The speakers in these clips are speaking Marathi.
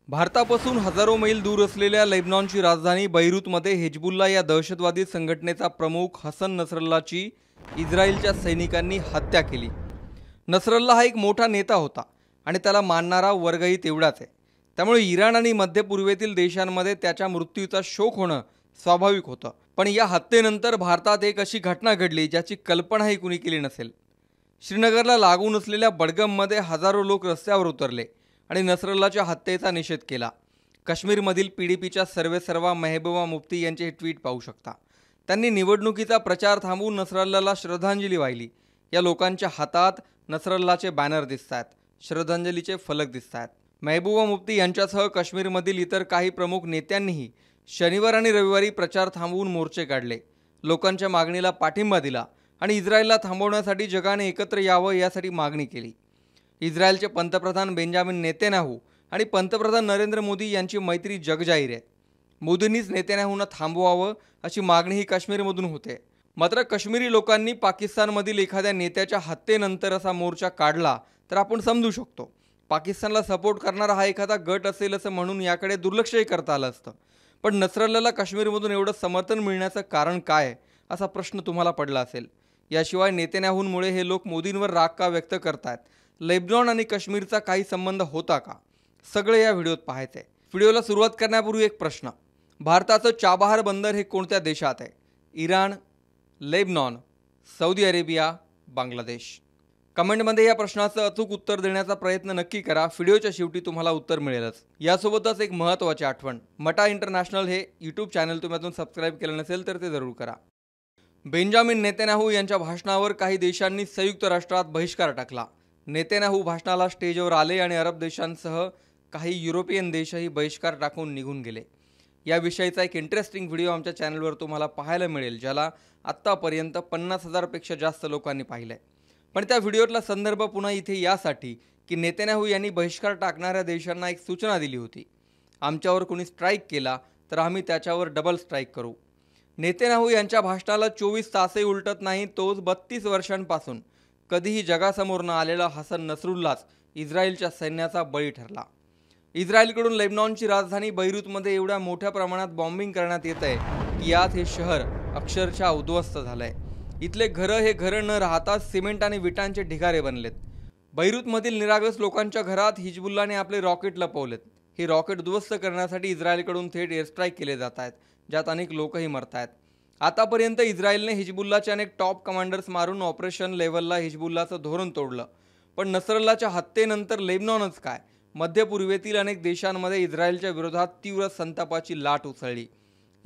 भारतापासून हजारो मैल दूर असलेल्या लेबनॉनची राजधानी बैरूतमध्ये हिजबुल्ला या दहशतवादी संघटनेचा प्रमुख हसन नसरल्लाची इस्रायलच्या सैनिकांनी हत्या केली। नसरल्ला हा एक मोठा नेता होता आणि त्याला मानणारा वर्गही तेवढाच आहे। त्यामुळे इराण आणि मध्य पूर्वेतील देशांमध्ये त्याच्या मृत्यूचा शोक होणं स्वाभाविक होतं। पण या हत्येनंतर भारतात एक अशी घटना घडली ज्याची कल्पनाही कुणी केली नसेल। श्रीनगरला लागून असलेल्या बडगममध्ये हजारो लोक रस्त्यावर उतरले आणि नसरल्लाच्या हत्येचा निषेध केला। काश्मीरमधील पीडीपीच्या सर्वेसर्वा महबूबा मुफ्ती यांचे हे ट्विट पाहू शकता। त्यांनी निवडणुकीचा प्रचार थांबवून नसरल्लाला श्रद्धांजली वाहिली। या लोकांच्या हातात नसरल्लाचे बॅनर दिसतात, श्रद्धांजलीचे फलक दिसतात। महबूबा मुफ्ती यांच्यासह काश्मीरमधील इतर काही प्रमुख नेत्यांनीही शनिवार आणि रविवारी प्रचार थांबवून मोर्चे काढले, लोकांच्या मागणीला पाठिंबा दिला आणि इस्रायलला थांबवण्यासाठी जगाने एकत्र यावं यासाठी मागणी केली। इस्रायलचे पंतप्रधान बेंजामिन नेतन्याहू आणि पंतप्रधान नरेंद्र मोदी यांची मैत्री जगजाहीर आहे। मोदींनीच नेतन्याहूंना थांबवावं अशी मागणीही काश्मीरमधून होते। मात्र काश्मीरी लोकांनी पाकिस्तानमधील एखाद्या नेत्याच्या हत्येनंतर असा मोर्चा काढला तर आपण समजू शकतो पाकिस्तानला सपोर्ट करणारा हा एखादा गट असेल असं म्हणून याकडे दुर्लक्षही करता आलं असतं। पण नसरल्लाला काश्मीरमधून एवढं समर्थन मिळण्याचं कारण काय असा प्रश्न तुम्हाला पडला असेल। याशिवाय नेतन्याहूंमुळे हे लोक मोदींवर राग का व्यक्त करतात, लेबनॉन आणि काश्मीरचा काही संबंध होता का, सगळे या व्हिडिओत पाहायचे। व्हिडिओला सुरुवात करण्यापूर्वी एक प्रश्न, भारताचं चाबहार बंदर हे कोणत्या देशात आहे? Iran, Lebanon, Saudi Arabia, Bangladesh? कमेंटमध्ये या प्रश्नाचं अचूक उत्तर देण्याचा प्रयत्न नक्की करा। व्हिडिओच्या शेवटी तुम्हाला उत्तर मिळेलच। यासोबतच एक महत्त्वाची आठवण, मटा इंटरनॅशनल हे यूट्यूब चॅनल तुम्ही अजून सबस्क्राईब केलं नसेल तर ते जरूर करा। बेंजामिन नेतन्याहू यांच्या भाषणावर काही देशांनी संयुक्त राष्ट्रात बहिष्कार टाकला। नेतन्याहू भाषणाला स्टेजवर आले आणि अरब देशांसह काही युरोपियन देशही बहिष्कार टाकून निघून गेले। याविषयीचा एक इंटरेस्टिंग व्हिडिओ आमच्या चॅनलवर तुम्हाला पाहायला मिळेल, ज्याला आत्तापर्यंत 50,000 पेक्षा जास्त लोकांनी पाहिलं आहे। पण त्या व्हिडिओतला संदर्भ पुन्हा इथे यासाठी की नेतन्याहू यांनी बहिष्कार टाकणाऱ्या देशांना एक सूचना दिली होती, आमच्यावर कोणी स्ट्राईक केला तर आम्ही त्याच्यावर डबल स्ट्राईक करू। नेतन्याहू यांच्या भाषणाला 24 तासही उलटत नाही तोच 32 वर्षांपासून कधीही जगासमोर न आलेला हसन नसरुल्लाच इस्रायलच्या सैन्याचा बळी ठरला। इस्रायलकडून लेबनॉनची राजधानी बैरूतमध्ये एवढ्या मोठ्या प्रमाणात बॉम्बिंग करण्यात येत आहे की यात हे शहर अक्षरशः उद्ध्वस्त झालंय। इथले घरं हे घरं न राहता सिमेंट आणि विटांचे ढिगारे बनलेत। बैरूतमधील निरागस लोकांच्या घरात हिजबुल्लाने आपले रॉकेट लपवलेत। हे रॉकेट उद्ध्वस्त करण्यासाठी इस्रायलकडून थेट एअर स्ट्राईक केले जात आहेत, ज्यात अनेक लोकही मरत आहेत। आतापर्यंत इस्रायलने हिजबुल्लाचे अनेक टॉप कमांडर्स मारून ऑपरेशन लेव्हलला हिजबुल्लाचं धोरण तोडलं। पण नसरल्लाच्या हत्येनंतर लेबनॉनच काय, मध्य पूर्वेतील अनेक देशांमध्ये इस्रायलच्या विरोधात तीव्र संतापाची लाट उसळली।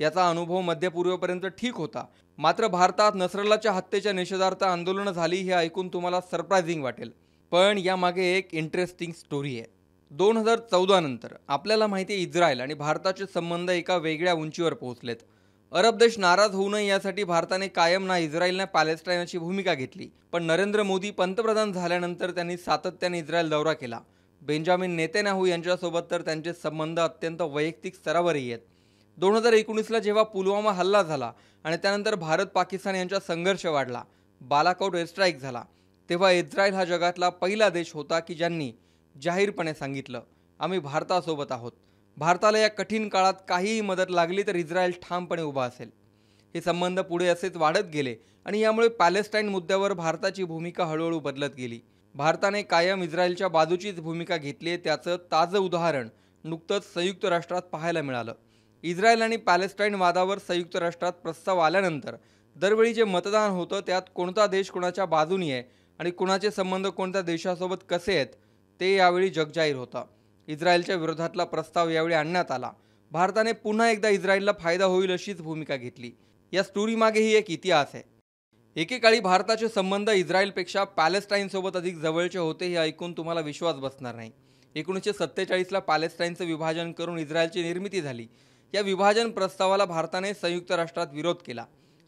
याचा अनुभव मध्य पूर्वेपर्यंत ठीक होता, मात्र भारतात नसरल्लाच्या हत्येच्या निषेधार्थ आंदोलनं झाली हे ऐकून तुम्हाला सरप्रायझिंग वाटेल। पण यामागे एक इंटरेस्टिंग स्टोरी आहे। 2014 नंतर आपल्याला माहिती आहे इस्रायल आणि भारताचे संबंध एका वेगळ्या उंचीवर पोहोचलेत। अरब देश नाराज होऊ नये यासाठी भारताने कायम ना इस्रायल ना पॅलेस्टाईन अशी भूमिका घेतली। पण नरेंद्र मोदी पंतप्रधान झाल्यानंतर त्यांनी सातत्याने इस्रायल दौरा केला। बेंजामिन नेतन्याहू यांच्यासोबत तर त्यांचे संबंध अत्यंत वैयक्तिक स्तरावरही आहेत। 2019ला जेव्हा पुलवामा हल्ला झाला आणि त्यानंतर भारत पाकिस्तान यांचा संघर्ष वाढला, बालाकोट एअर स्ट्राईक झाला, तेव्हा इस्रायल हा जगातला पहिला देश होता की ज्यांनी जाहीरपणे सांगितलं, आम्ही भारतासोबत आहोत। भारताला या कठीण काळात काहीही मदत लागली तर इस्रायल ठामपणे उभा असेल। हे संबंध पुढे असेच वाढत गेले आणि यामुळे पॅलेस्टाईन मुद्द्यावर भारताची भूमिका हळूहळू बदलत गेली। भारताने कायम इस्रायलच्या बाजूचीच भूमिका घेतली, त्याचं ताजं उदाहरण नुकतंच संयुक्त राष्ट्रात पाहायला मिळालं। इस्रायल आणि पॅलेस्टाईन वादावर संयुक्त राष्ट्रात प्रस्ताव आल्यानंतर दरवेळी जे मतदान होतं त्यात कोणता देश कोणाच्या बाजूनी आहे आणि कोणाचे संबंध कोणत्या देशासोबत कसे आहेत ते यावेळी जगजाहीर होतं। इस्रायलच्या विरोधातला प्रस्ताव यावेळी आणण्यात आला। भारताने पुन्हा एकदा इस्रायलला फायदा होईल अशीच भूमिका घेतली। या स्टोरीमागेही एक इतिहास आहे। एकेकाळी भारताचे संबंध इस्रायलपेक्षा पॅलेस्टाईनसोबत अधिक जवळचे होते हे ऐकून तुम्हाला विश्वास बसणार नाही। 1947ला पॅलेस्टाईनचं विभाजन करून इस्रायलची निर्मिती झाली। या विभाजन प्रस्तावाला भारताने संयुक्त राष्ट्रात विरोध केला।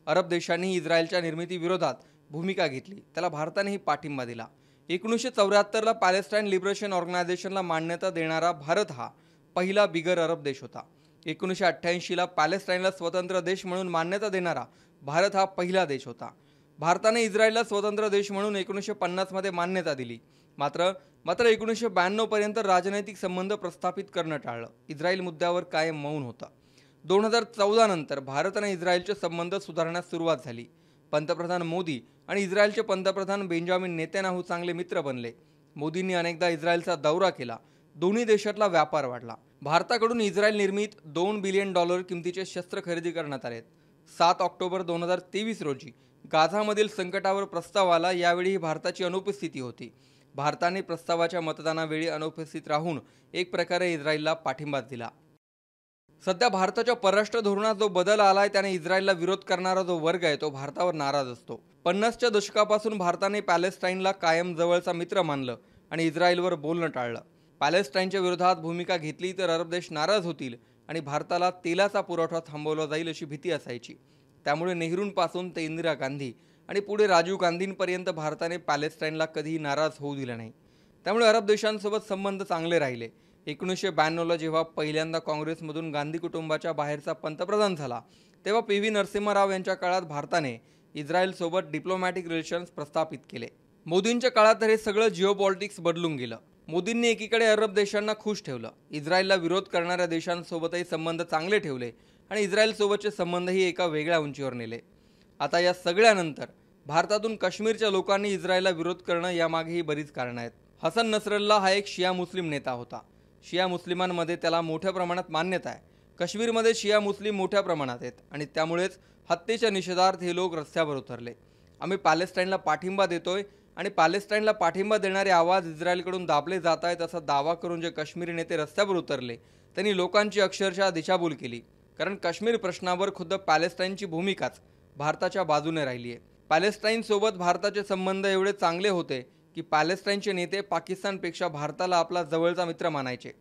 अरब देशांनी इस्रायलच्या निर्मिती विरोधात भूमिका घेतली, त्याला भारतानेही पाठिंबा दिला। 1974ला पॅलेस्टाईन लिबरेशन ऑर्गनायझेशनला मान्यता देणारा भारत हा पहिला बिगर अरब देश होता। 1988ला पॅलेस्टाईनला स्वतंत्र देश म्हणून मान्यता देणारा भारत हा पहिला देश होता। भारताने इस्रायलला स्वतंत्र देश म्हणून 1950 मध्ये मान्यता दिली, मात्र मात्र 1992 पर्यंत राजनैतिक संबंध प्रस्थापित करणं टाळलं. इस्रायल मुद्द्यावर कायम मौन होता. 2014 नंतर भारत आणि इस्रायलचे संबंध सुधारण्यास सुरुवात झाली. पंतप्रधान मोदी आणि इस्रायलचे पंतप्रधान बेंजामिन नेतन्याहू चांगले मित्र बनले. मोदींनी अनेकदा इस्रायलचा दौरा केला. दोन्ही देशातला व्यापार वाढला. भारताकडून इस्रायल निर्मित $2 बिलियन किमतीचे शस्त्र खरेदी करण्यात आले. 7 ऑक्टोबर 2023 रोजी गाझामधील संकटावर प्रस्ताव आला. यावेळी भारताची अनुपस्थिती होती. भारताने प्रस्तावाच्या मतदानावेळी अनुपस्थित राहून एक प्रकारे इस्रायलला पाठिंबा दिला. सध्या भारताच्या परराष्ट्र धोरणात जो बदल आलाय त्याने इस्रायलला विरोध करणारा जो वर्ग आहे तो भारतावर नाराज असतो. 50च्या दशकापासून भारताने पॅलेस्टाईनला कायम जवळचा मित्र मानलं आणि इस्रायलवर बोलणं टाळलं. पॅलेस्टाईनच्या विरोधात भूमिका घेतली तर अरब देश नाराज होतील आणि भारताला तेलाचा पुरवठा थांबवला जाईल अशी भीती असायची. त्यामुळे नेहरूंपासून ते इंदिरा गांधी आणि पुढे राजीव गांधींपर्यंत भारताने पॅलेस्टाईनला कधीही नाराज होऊ दिलं नाही. त्यामुळे अरब देशांसोबत संबंध चांगले राहिले. 1992ला जेव्हा पहिल्यांदा काँग्रेसमधून गांधी कुटुंबाच्या बाहेरचा पंतप्रधान झाला तेव्हा PV नरसिम्हा राव यांच्या काळात भारताने इस्रायलसोबत डिप्लोमॅटिक रिलेशन्स प्रस्थापित केले. मोदींच्या काळात तर हे सगळं जिओपॉलिटिक्स बदलून गेलं. मोदींनी एकीकडे अरब देशांना खुश ठेवलं, इस्रायलला विरोध करणाऱ्या देशांसोबतही संबंध चांगले ठेवले आणि इस्रायलसोबतचे संबंधही एका वेगळ्या उंचीवर नेले. आता या सगळ्यानंतर भारतातून काश्मीरच्या लोकांनी इस्रायलला विरोध करणं यामागेही बरीच कारणं आहेत. हसन नसरल्ला हा एक शिया मुस्लिम नेता होता. शिया मुस्लिमांमध्ये त्याला मोठ्या प्रमाणात मान्यता आहे. काश्मीरमध्ये शिया मुस्लिम मोठ्या प्रमाणात आहेत आणि त्यामुळेच हत्येच्या निषेधार्थ हे लोक रस्त्यावर उतरले. आम्ही पॅलेस्टाईनला पाठिंबा देतोय आणि पॅलेस्टाईनला पाठिंबा देणारे आवाज इस्रायलकडून दाबले जात आहेत असा दावा करून जे काश्मीरी नेते रस्त्यावर उतरले त्यांनी लोकांची अक्षरशः दिशाभूल केली. कारण काश्मीर प्रश्नावर खुद्द पॅलेस्टाईनची भूमिकाच भारताच्या बाजूने राहिली आहे. पॅलेस्टाईनसोबत भारताचे संबंध एवढे चांगले होते की पॅलेस्टाईनचे नेते पाकिस्तानपेक्षा भारताला आपला जवळचा मित्र मानायचे.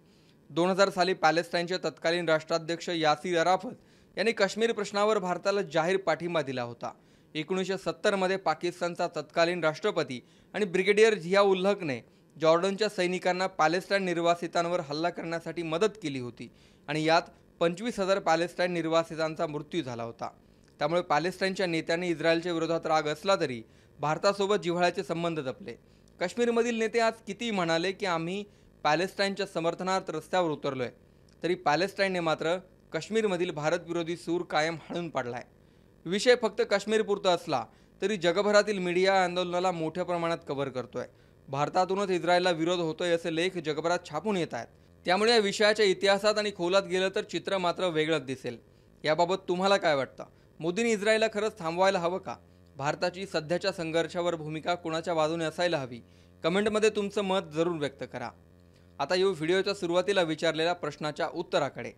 2000 साली पॅलेस्टाईनचे तत्कालीन राष्ट्राध्यक्ष यासीर अराफत यांनी काश्मीर प्रश्नावर भारताला जाहीर पाठिंबा दिला होता. 1970 मध्ये पाकिस्तानचा तत्कालीन राष्ट्रपती आणि ब्रिगेडियर झिया उल हकने जॉर्डनच्या सैनिकांना पॅलेस्टाईन निर्वासितांवर हल्ला करण्यासाठी मदत केली होती आणि यात 25,000 पॅलेस्टाईन निर्वासितांचा मृत्यू झाला होता. त्यामुळे पॅलेस्टाईनच्या नेत्यांनी इस्रायलच्या विरोधात राग असला तरी भारतासोबत जिव्हाळ्याचे संबंध जपले. काश्मीरमधील नेते आज किती म्हणाले की आम्ही पॅलेस्टाईनच्या समर्थनार्थ रस्त्यावर उतरलोय, तरी पॅलेस्टाईनने मात्र काश्मीरमधील भारतविरोधी सूर कायम हाणून पाडलाय. विषय फक्त काश्मीरपुरता असला तरी जगभरातील मीडिया आंदोलनाला मोठ्या प्रमाणात कव्हर करतोय. भारतातूनच इस्रायलला विरोध होतोय असे लेख जगभरात छापून येत आहेत. त्यामुळे या विषयाच्या इतिहासात आणि खोलात गेलं तर चित्र मात्र वेगळंच दिसेल. याबाबत तुम्हाला काय वाटतं? मोदींनी इस्रायलला खरंच थांबवायला हवं का? भारताची सध्याच्या संघर्षावर भूमिका कोणाच्या बाजूने असायला हवी? कमेंटमध्ये तुमचं मत जरूर व्यक्त करा. आता येऊ व्हिडिओच्या सुरुवातीला विचारलेल्या प्रश्नाच्या उत्तराकडे.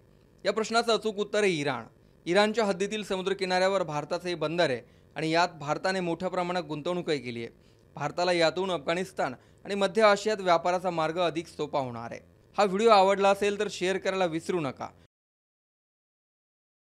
या प्रश्नाचं अचूक उत्तर आहे इराण. इराणच्या हद्दीतील समुद्रकिनाऱ्यावर भारताचे बंदर आहे आणि यात भारताने मोठ्या प्रमाणात गुंतवणूकही केली आहे. भारताला यातून अफगाणिस्तान आणि मध्य आशियात व्यापाराचा मार्ग अधिक सोपा होणार आहे. हा व्हिडिओ आवडला असेल तर शेअर करायला विसरू नका